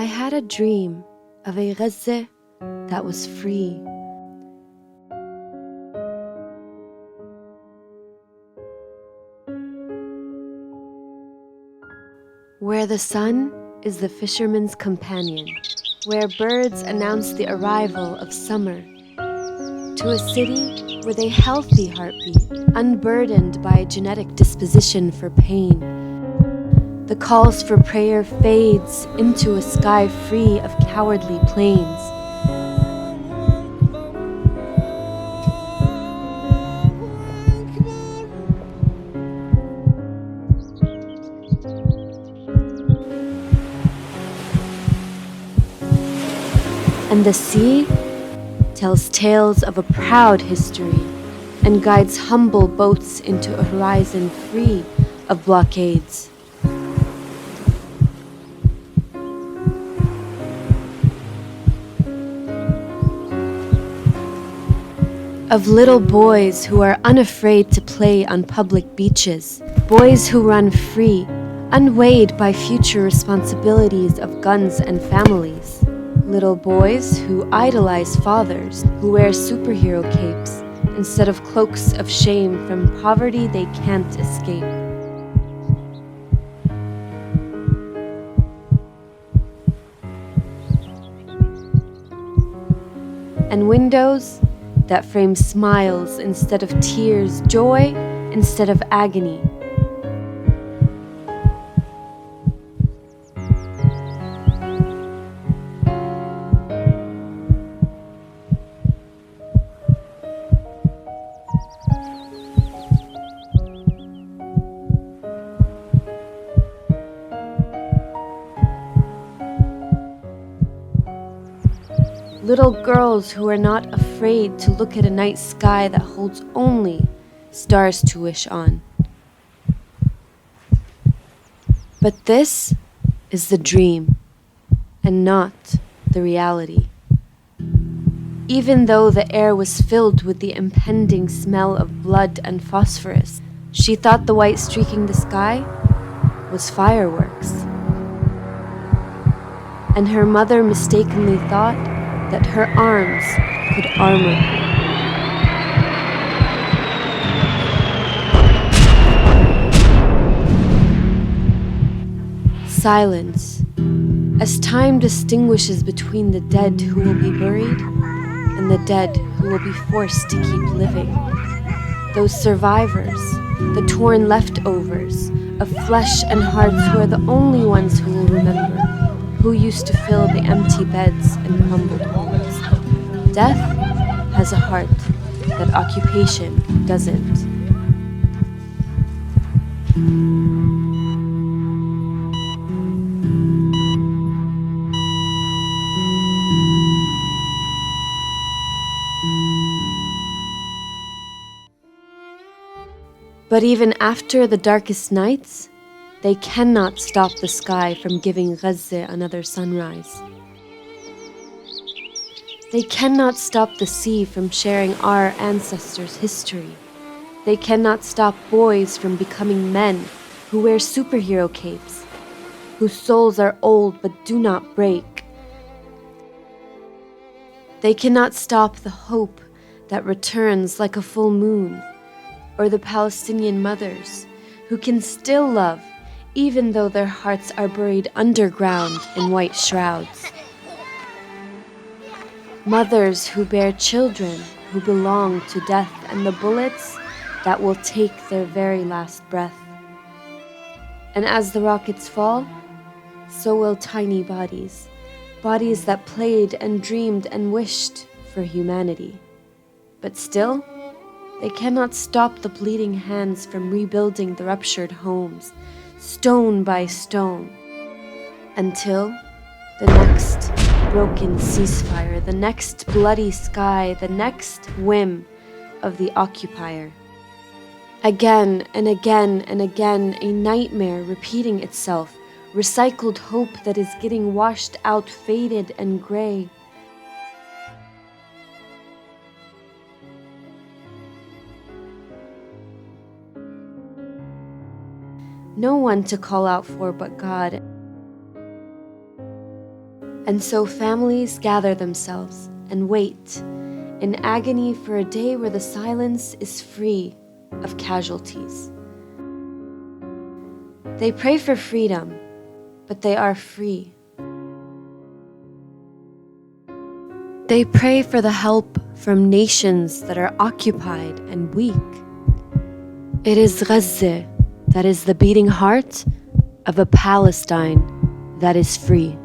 I had a dream of a Gaza that was free. Where the sun is the fisherman's companion, where birds announce the arrival of summer, to a city with a healthy heartbeat, unburdened by a genetic disposition for pain. The calls for prayer fades into a sky free of cowardly planes. And the sea tells tales of a proud history and guides humble boats into a horizon free of blockades. Of little boys who are unafraid to play on public beaches, boys who run free, unweighed by future responsibilities of guns and families. Little boys who idolize fathers who wear superhero capes instead of cloaks of shame from poverty they can't escape. And windows that frame smiles instead of tears, joy instead of agony. Little girls who are not afraid to look at a night sky that holds only stars to wish on. But this is the dream and not the reality. Even though the air was filled with the impending smell of blood and phosphorus, she thought the white streaking the sky was fireworks. And her mother mistakenly thought that her arms could armor her. Silence, as time distinguishes between the dead who will be buried and the dead who will be forced to keep living. Those survivors, the torn leftovers of flesh and hearts who are the only ones who will remember, who used to fill the empty beds and crumbled homes. Death has a heart that occupation doesn't. But even after the darkest nights, they cannot stop the sky from giving Gaza another sunrise. They cannot stop the sea from sharing our ancestors' history. They cannot stop boys from becoming men who wear superhero capes, whose souls are old but do not break. They cannot stop the hope that returns like a full moon, or the Palestinian mothers who can still love even though their hearts are buried underground in white shrouds. Mothers who bear children who belong to death and the bullets that will take their very last breath. And as the rockets fall, so will tiny bodies, bodies that played and dreamed and wished for humanity. But still, they cannot stop the bleeding hands from rebuilding the ruptured homes, stone by stone, until the next broken ceasefire, the next bloody sky, the next whim of the occupier. Again and again and again, a nightmare repeating itself, recycled hope that is getting washed out, faded and gray. No one to call out for but God. And so families gather themselves and wait in agony for a day where the silence is free of casualties. They pray for freedom, but they are free. They pray for the help from nations that are occupied and weak. It is Gaza that is the beating heart of a Palestine that is free.